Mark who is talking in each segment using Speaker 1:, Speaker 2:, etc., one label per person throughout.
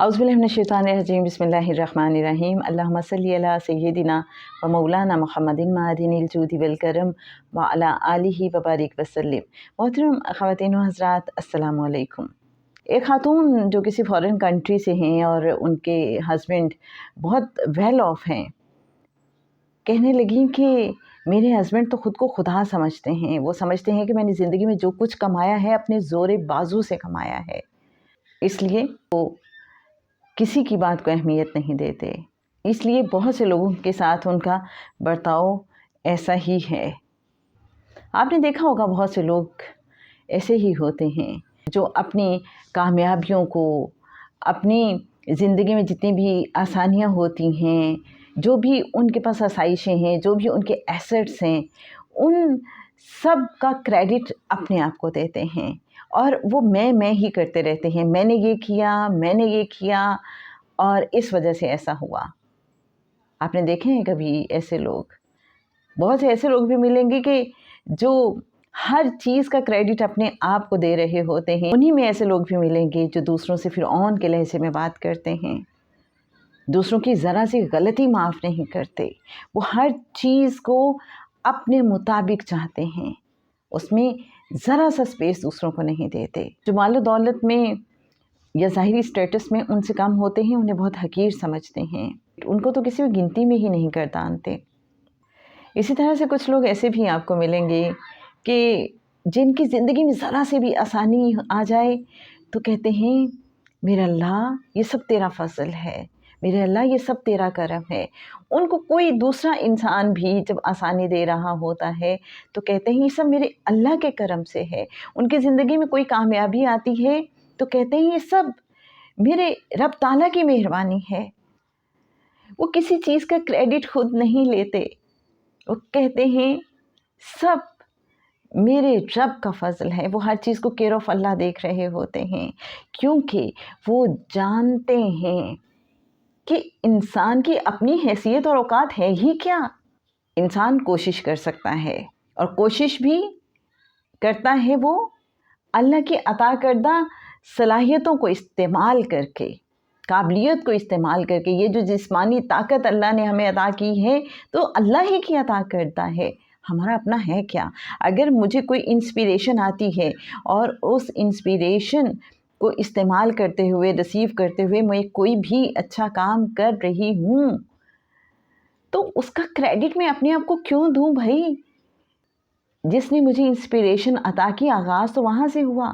Speaker 1: औज़ुबिल्लाहिमिनश्शैतानिर्रजीम बिस्मिल्लाहिर्रहमानिर्रहीम अल्लाहुम्मा सल्लि अला सय्यिदिना व मौलाना मुहम्मदिन मादिनिल जूदि वल करम व अला आलिहि व बारिक वसल्लिम। मोहतरम ख़वातीन व हज़रात, अस्सलामु अलैकुम। एक खातून जो किसी फ़ॉरेन कंट्री से हैं और उनके हस्बैंड बहुत वेल ऑफ हैं, कहने लगी कि मेरे हस्बैंड तो ख़ुद को खुदा समझते हैं। वो समझते हैं कि मैंने ज़िंदगी में जो कुछ कमाया है अपने ज़ोरे बाजू से कमाया है, इसलिए वो किसी की बात को अहमियत नहीं देते। इसलिए बहुत से लोगों के साथ उनका बर्ताव ऐसा ही है। आपने देखा होगा बहुत से लोग ऐसे ही होते हैं जो अपनी कामयाबियों को, अपनी ज़िंदगी में जितनी भी आसानियाँ होती हैं, जो भी उनके पास आसाइशें हैं, जो भी उनके एसेट्स हैं, उन सब का क्रेडिट अपने आप को देते हैं और वो मैं ही करते रहते हैं। मैंने ये किया और इस वजह से ऐसा हुआ। आपने देखे हैं कभी ऐसे लोग? बहुत से ऐसे लोग भी मिलेंगे कि जो हर चीज़ का क्रेडिट अपने आप को दे रहे होते हैं। उन्हीं में ऐसे लोग भी मिलेंगे जो दूसरों से फिर ऑन के लहजे में बात करते हैं, दूसरों की ज़रा सी गलती माफ़ नहीं करते। वो हर चीज़ को अपने मुताबिक चाहते हैं, उसमें ज़रा सा स्पेस दूसरों को नहीं देते। जो माल दौलत में या ज़ाहिरी स्टेटस में उनसे कम होते हैं, उन्हें बहुत हकीर समझते हैं, उनको तो किसी भी गिनती में ही नहीं करदानते। इसी तरह से कुछ लोग ऐसे भी आपको मिलेंगे कि जिनकी ज़िंदगी में ज़रा से भी आसानी आ जाए तो कहते हैं मेरा अल्लाह ये सब तेरा फ़ज़ल है, मेरे अल्लाह ये सब तेरा करम है। उनको कोई दूसरा इंसान भी जब आसानी दे रहा होता है तो कहते हैं ये सब मेरे अल्लाह के करम से है। उनकी ज़िंदगी में कोई कामयाबी आती है तो कहते हैं ये सब मेरे रब ताला की मेहरबानी है। वो किसी चीज़ का क्रेडिट खुद नहीं लेते, वो कहते हैं सब मेरे रब का फ़ज़ल है। वो हर चीज़ को केयर ऑफ़ अल्लाह देख रहे होते हैं, क्योंकि वो जानते हैं कि इंसान की अपनी हैसियत और औकात है ही क्या। इंसान कोशिश कर सकता है और कोशिश भी करता है वो अल्लाह की अता करदा सलाहियतों को इस्तेमाल करके, काबिलियत को इस्तेमाल करके। ये जो जिस्मानी ताकत अल्लाह ने हमें अता की है तो अल्लाह ही की अता करता है, हमारा अपना है क्या। अगर मुझे कोई इंस्पिरेशन आती है और उस इंस्पिरेशन को इस्तेमाल करते हुए, रिसीव करते हुए मैं कोई भी अच्छा काम कर रही हूँ तो उसका क्रेडिट मैं अपने आप को क्यों दूँ भाई। जिसने मुझे इंस्पिरेशन अता की, आगाज़ तो वहाँ से हुआ।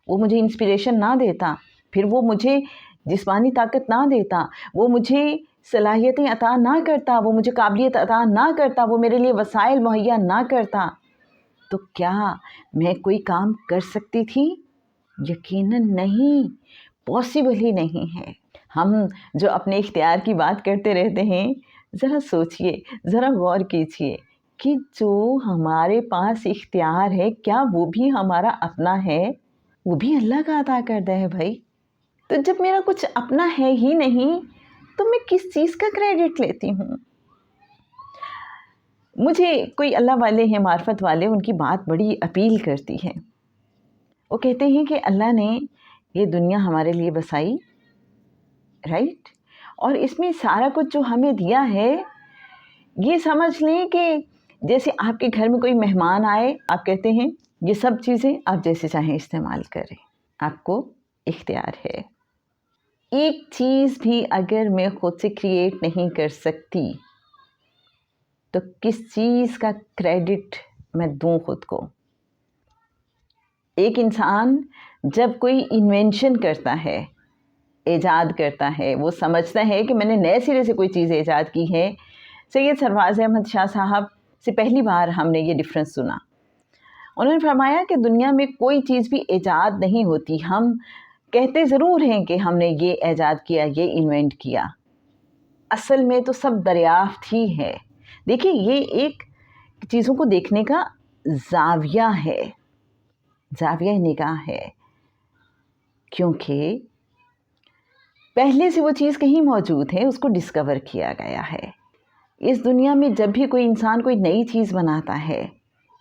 Speaker 1: वो मुझे इंस्पिरेशन ना देता, फिर वो मुझे जिस्मानी ताकत ना देता, वो मुझे सलाहियतें अता ना करता, वो मुझे काबिलियत अता ना करता, वो मेरे लिए वसाइल मुहैया ना करता, तो क्या मैं कोई काम कर सकती थी? यकीनन नहीं, पॉसिबल ही नहीं है। हम जो अपने इख्तियार की बात करते रहते हैं, ज़रा सोचिए, ज़रा गौर कीजिए कि जो हमारे पास इख्तियार है क्या वो भी हमारा अपना है? वो भी अल्लाह का अता करदा है भाई। तो जब मेरा कुछ अपना है ही नहीं तो मैं किस चीज़ का क्रेडिट लेती हूँ। मुझे कोई अल्लाह वाले हैं, मार्फत वाले, उनकी बात बड़ी अपील करती है। वो कहते हैं कि अल्लाह ने ये दुनिया हमारे लिए बसाई, राइट, और इसमें सारा कुछ जो हमें दिया है, ये समझ लें कि जैसे आपके घर में कोई मेहमान आए, आप कहते हैं ये सब चीज़ें आप जैसे चाहें इस्तेमाल करें, आपको इख्तियार है। एक चीज़ भी अगर मैं खुद से क्रिएट नहीं कर सकती तो किस चीज़ का क्रेडिट मैं दूँ खुद को। एक इंसान जब कोई इन्वेंशन करता है, ईजाद करता है, वो समझता है कि मैंने नए सिरे से कोई चीज़ ईजाद की है। सैयद सरफराज अहमद शाह साहब से पहली बार हमने ये डिफरेंस सुना। उन्होंने फरमाया कि दुनिया में कोई चीज़ भी ईजाद नहीं होती, हम कहते ज़रूर हैं कि हमने ये ईजाद किया, ये इन्वेंट किया, असल में तो सब दरियाफ्त ही है। देखिए, ये एक चीज़ों को देखने का ज़ाविया है, ज़ाविया निगाह है, क्योंकि पहले से वो चीज़ कहीं मौजूद है, उसको डिस्कवर किया गया है। इस दुनिया में जब भी कोई इंसान कोई नई चीज़ बनाता है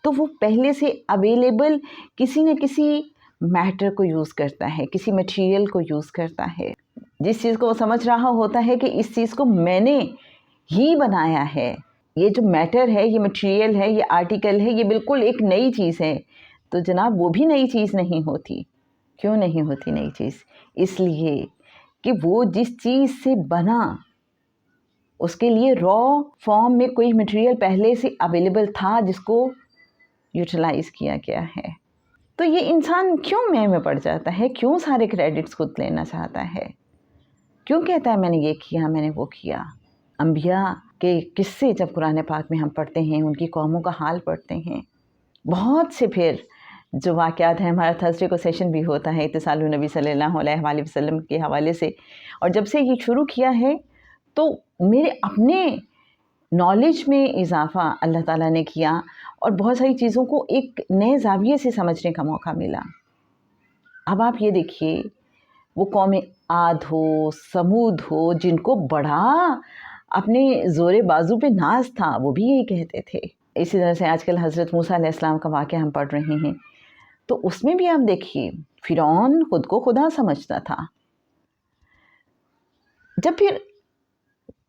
Speaker 1: तो वो पहले से अवेलेबल किसी न किसी मैटर को यूज़ करता है, किसी मटेरियल को यूज़ करता है। جس چیز کو وہ سمجھ رہا ہوتا ہے کہ اس چیز کو میں نے ہی بنایا ہے، یہ جو میٹر ہے، یہ مٹیریل ہے، یہ آرٹیکل ہے، یہ بالکل ایک نئی چیز ہے، تو جناب وہ بھی نئی چیز نہیں ہوتی۔ کیوں نہیں ہوتی نئی چیز؟ اس لیے کہ وہ جس چیز سے بنا اس کے لیے را فارم میں کوئی مٹیریل پہلے سے اویلیبل تھا جس کو یوٹیلائز کیا گیا ہے۔ تو یہ انسان کیوں میں پڑ جاتا ہے؟ کیوں سارے کریڈٹس خود لینا چاہتا ہے؟ کیوں کہتا ہے میں نے یہ کیا، میں نے وہ کیا؟ انبیاء کے قصے جب قرآن پاک میں ہم پڑھتے ہیں، ان کی قوموں کا حال پڑھتے ہیں، بہت سے پھر جو واقعات ہیں، ہمارا تھرسڈے کو سیشن بھی ہوتا ہے اتصال النبی صلی اللہ علیہ وآلہ وسلم کے حوالے سے، اور جب سے یہ شروع کیا ہے تو میرے اپنے نالج میں اضافہ اللہ تعالیٰ نے کیا، اور بہت ساری چیزوں کو ایک نئے زاویے سے سمجھنے کا موقع ملا۔ اب آپ یہ دیکھیے، وہ قوم عاد ہو، سمود ہو، جن کو بڑا اپنے زور بازو پہ ناز تھا، وہ بھی یہی کہتے تھے۔ اسی طرح سے آج کل حضرت موسیٰ علیہ السلام کا واقعہ ہم پڑھ رہے ہیں، تو اس میں بھی آپ دیکھیے فرعون خود کو خدا سمجھتا تھا۔ جب پھر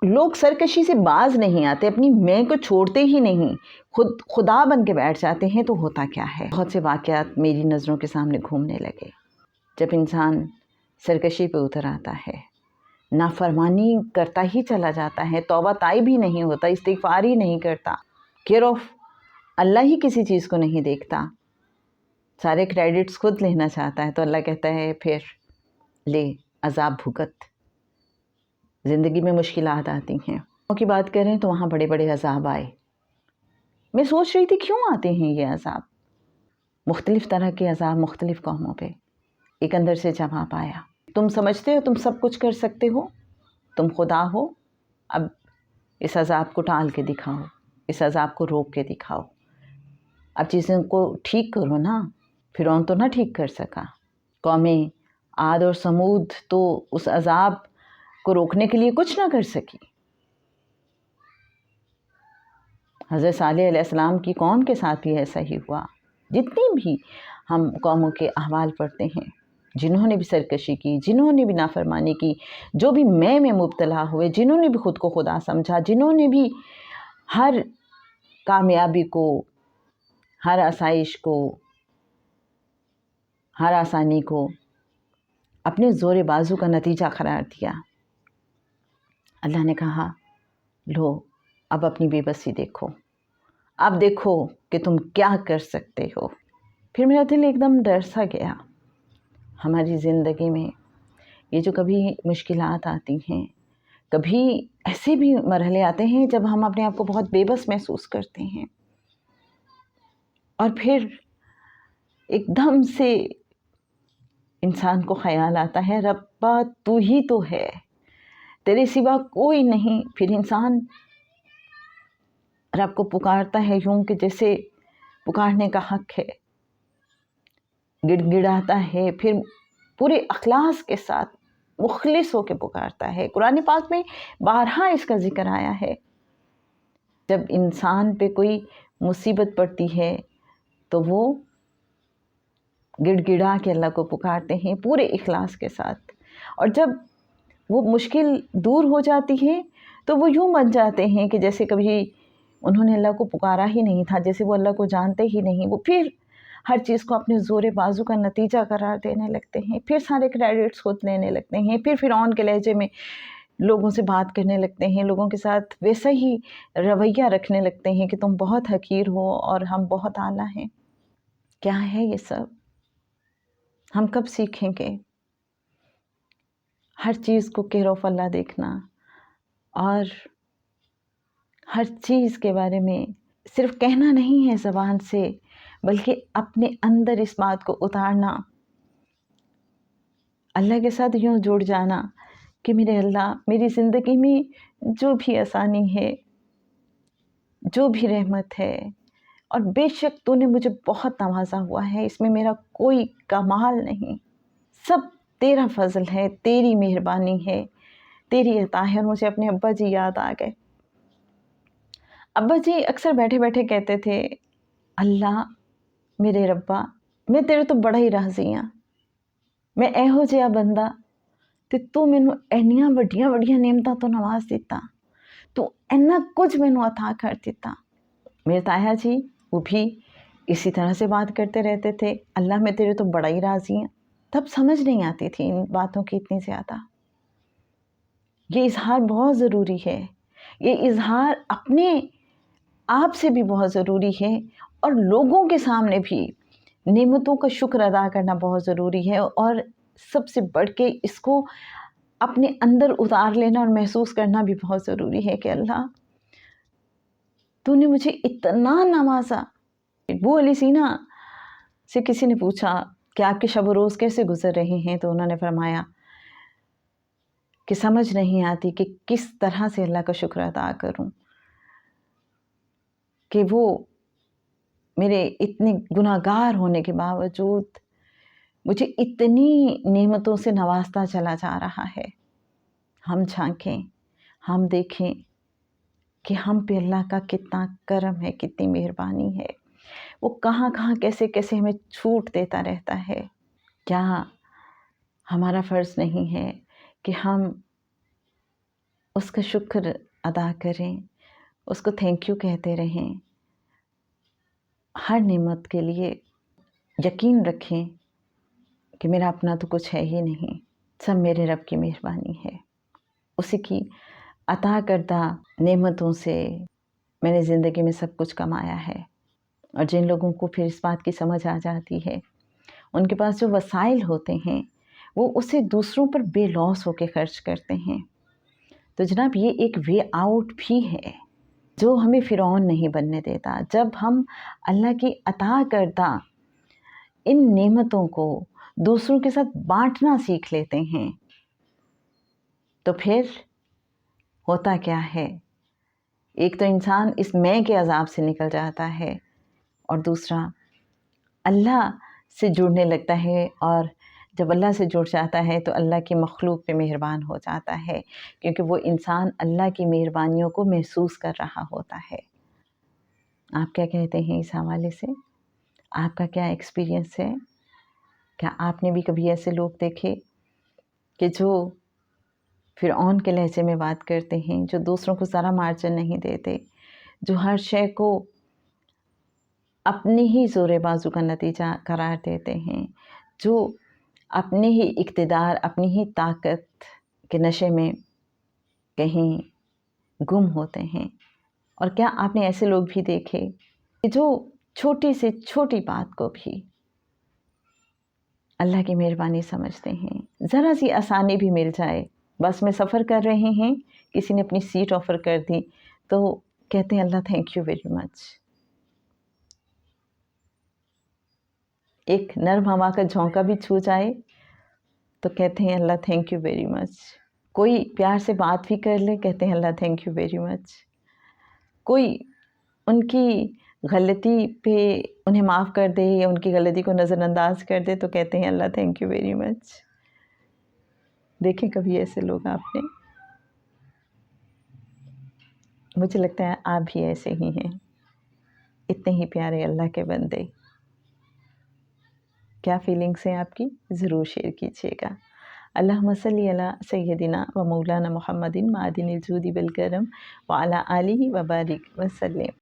Speaker 1: لوگ سرکشی سے باز نہیں آتے، اپنی میں کو چھوڑتے ہی نہیں، خود خدا بن کے بیٹھ جاتے ہیں، تو ہوتا کیا ہے؟ بہت سے واقعات میری نظروں کے سامنے گھومنے لگے۔ جب انسان سرکشی پہ اتر آتا ہے، نافرمانی کرتا ہی چلا جاتا ہے، توبہ تائب بھی نہیں ہوتا، استغفار ہی نہیں کرتا، کیئر آف اللہ ہی کسی چیز کو نہیں دیکھتا، سارے کریڈٹس خود لینا چاہتا ہے، تو اللہ کہتا ہے پھر لے عذاب بھگت۔ زندگی میں مشکلات آتی ہیں، کی بات کریں تو وہاں بڑے بڑے عذاب آئے۔ میں سوچ رہی تھی کیوں آتے ہیں یہ عذاب؟ مختلف طرح کے عذاب مختلف قوموں پہ۔ ایک اندر سے جواب آیا، تم سمجھتے ہو تم سب کچھ کر سکتے ہو، تم خدا ہو، اب اس عذاب کو ٹال کے دکھاؤ، اس عذاب کو روک کے دکھاؤ، اب چیزوں کو ٹھیک کرو نا۔ فرعون تو نہ ٹھیک کر سکا، قومیں عاد اور سمود تو اس عذاب کو روکنے کے لیے کچھ نہ کر سکی۔ حضرت صالح علیہ السلام کی قوم کے ساتھ بھی ایسا ہی ہوا۔ جتنی بھی ہم قوموں کے احوال پڑھتے ہیں، جنہوں نے بھی سرکشی کی، جنہوں نے بھی نافرمانی کی، جو بھی میں مبتلا ہوئے، جنہوں نے بھی خود کو خدا سمجھا، جنہوں نے بھی ہر کامیابی کو، ہر آسائش کو، ہر آسانی کو اپنے زور بازو کا نتیجہ قرار دیا، اللہ نے کہا لو اب اپنی بے بسی دیکھو، اب دیکھو کہ تم کیا کر سکتے ہو۔ پھر میرا دل ایک دم ڈر سا گیا۔ ہماری زندگی میں یہ جو کبھی مشکلات آتی ہیں، کبھی ایسے بھی مرحلے آتے ہیں جب ہم اپنے آپ کو بہت بے بس محسوس کرتے ہیں، اور پھر ایک دم سے انسان کو خیال آتا ہے ربا تو ہی تو ہے، تیرے سوا کوئی نہیں۔ پھر انسان رب کو پکارتا ہے یوں کہ جیسے پکارنے کا حق ہے، گڑ گڑاتا ہے، پھر پورے اخلاص کے ساتھ مخلص ہو کے پکارتا ہے۔ قرآن پاک میں بارہا اس کا ذکر آیا ہے، جب انسان پہ کوئی مصیبت پڑتی ہے تو وہ گڑ گڑا کے اللہ کو پکارتے ہیں پورے اخلاص کے ساتھ، اور جب وہ مشکل دور ہو جاتی ہے تو وہ یوں بن جاتے ہیں کہ جیسے کبھی انہوں نے اللہ کو پکارا ہی نہیں تھا، جیسے وہ اللہ کو جانتے ہی نہیں، وہ پھر ہر چیز کو اپنے زور بازو کا نتیجہ قرار دینے لگتے ہیں، پھر سارے کریڈٹس خود لینے لگتے ہیں، پھر فرعون کے لہجے میں لوگوں سے بات کرنے لگتے ہیں، لوگوں کے ساتھ ویسا ہی رویہ رکھنے لگتے ہیں کہ تم بہت حقیر ہو اور ہم بہت اعلیٰ ہیں۔ کیا ہے یہ سب؟ ہم کب سیکھیں گے ہر چیز کو کیئر آف اللہ دیکھنا، اور ہر چیز کے بارے میں صرف کہنا نہیں ہے زبان سے، بلکہ اپنے اندر اس بات کو اتارنا، اللہ کے ساتھ یوں جڑ جانا کہ میرے اللہ، میری زندگی میں جو بھی آسانی ہے، جو بھی رحمت ہے، اور بے شک تو نے مجھے بہت نوازا ہوا ہے، اس میں میرا کوئی کمال نہیں، سب تیرا فضل ہے، تیری مہربانی ہے، تیری عطا ہے۔ اور مجھے اپنے ابا جی یاد آ گئے۔ ابا جی اکثر بیٹھے بیٹھے کہتے تھے، اللہ میرے ربا، میں تیرے تو بڑا ہی راضی ہاں، میں ایہو جہا بندہ ਤੇ ਤੂੰ ਮੈਨੂੰ ਇੰਨੀਆਂ ਵੱਡੀਆਂ ਵੱਡੀਆਂ ਨਿਯਮਤਾਂ ਤੋਂ ਨਵਾਜ਼ ਦਿੱਤਾ, तो इन्ना कुछ मैनू अता कर दिता। मेरे ताया जी वो भी इसी तरह से बात करते रहते थे, अल्लाह मैं तेरे तो बड़ा ही राज़ी हूँ। तब समझ नहीं आती थी इन बातों की इतनी ज़्यादा। ये इजहार बहुत ज़रूरी है, ये इजहार अपने आप से भी बहुत ज़रूरी है और लोगों के सामने भी नेमतों का शुक्र अदा करना बहुत ज़रूरी है, और सबसे बढ़ के इसको अपने अंदर उतार लेना और महसूस करना भी बहुत ज़रूरी है कि अल्लाह तूने मुझे इतना नवाजा। अबू अली सीना से किसी ने पूछा कि आपके शब रोज़ कैसे गुजर रहे हैं, तो उन्होंने फरमाया कि समझ नहीं आती कि किस तरह से अल्लाह का शुक्र अदा करूं कि वो मेरे इतने गुनाहगार होने के बावजूद मुझे इतनी नेमतों से नवाजता चला जा रहा है। हम झांकें, हम देखें कि हम पे अल्लाह का कितना करम है, कितनी मेहरबानी है। वो कहाँ कहाँ कैसे कैसे हमें छूट देता रहता है। क्या हमारा फ़र्ज़ नहीं है कि हम उसका शुक्र अदा करें, उसको थैंक यू कहते रहें, हर नेमत के लिए यकीन रखें कि मेरा अपना तो कुछ है ही नहीं, सब मेरे रब की मेहरबानी है। उसी की अता करदा नेमतों से मैंने ज़िंदगी में सब कुछ कमाया है। और जिन लोगों को फिर इस बात की समझ आ जाती है, उनके पास जो वसाइल होते हैं वो उसे दूसरों पर बेलौस होकर खर्च करते हैं। तो जनाब ये एक वे आउट भी है जो हमें फ़िरौन नहीं बनने देता। जब हम अल्लाह की अता करदा इन नेमतों को दूसरों के साथ बांटना सीख लेते हैं, तो फिर होता क्या है, एक तो इंसान इस मैं के अज़ाब से निकल जाता है, और दूसरा अल्लाह से जुड़ने लगता है। और जब अल्लाह से जुड़ जाता है तो अल्लाह की मखलूक पे मेहरबान हो जाता है, क्योंकि वो इंसान अल्लाह की मेहरबानियों को महसूस कर रहा होता है। आप क्या कहते हैं इस हवाले से? आपका क्या एक्सपीरियंस है? क्या आपने भी कभी ऐसे लोग देखे कि जो फ़िरऔन के लहजे में बात करते हैं, जो दूसरों को ज़रा मार्जिन नहीं देते, जो हर शय को अपने ही ज़ोरे बाजू का नतीजा करार देते हैं, जो अपने ही इक़्तिदार, अपनी ही ताकत के नशे में कहीं गुम होते हैं? और क्या आपने ऐसे लोग भी देखे कि जो छोटी से छोटी बात को भी अल्लाह की मेहरबानी समझते हैं? ज़रा सी आसानी भी मिल जाए, बस में सफ़र कर रहे हैं, किसी ने अपनी सीट ऑफ़र कर दी तो कहते हैं अल्लाह थैंक यू वेरी मच। एक नर्म हवा का झोंका भी छू जाए तो कहते हैं अल्लाह थैंक यू वेरी मच। कोई प्यार से बात भी कर ले, कहते हैं अल्लाह थैंक यू वेरी मच। कोई उनकी गलती पे उन्हें माफ़ कर दे या उनकी गलती को नज़रअंदाज कर दे तो कहते हैं अल्लाह थैंक यू वेरी मच। देखें कभी ऐसे लोग आपने? मुझे लगता है आप भी ऐसे ही हैं, इतने ही प्यारे अल्लाह के बंदे। क्या फीलिंग्स हैं आपकी? ज़रूर शेयर कीजिएगा। अल्लाहुम्मा सल्ली अला सय्यदिना व मौलाना मुहम्मदिन मादिनिल जूदी वल करम व अला आलिहि व बारिक व सल्लिम।